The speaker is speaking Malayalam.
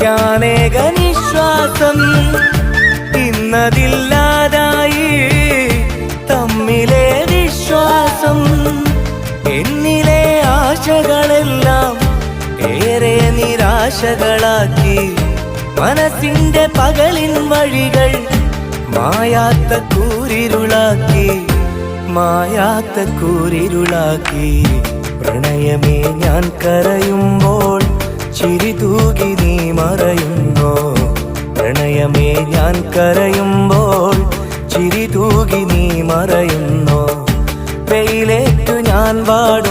ശ്വസിക്കാനേക നിശ്വാസം ഇന്നതില്ലാതായി തമ്മിലെ വിശ്വാസം. എന്നിലെ ആശകളെല്ലാം ഏറെ നിരാശകളാക്കി മനസ്സിന്റെ പകലിൻ വഴികൾ മായാത്ത കൂരിരുളാക്കി മായാത്ത കൂരിരുളാക്കി. പ്രണയമേ ഞാൻ കരയുമ്പോൾ ചിരി തൂകി നീ മറയുന്നോ? പ്രണയമേ ഞാൻ കരയുമ്പോൾ ചിരി തൂകി നീ മറയുന്നോ? വെയിലേറ്റു ഞാൻ വാടും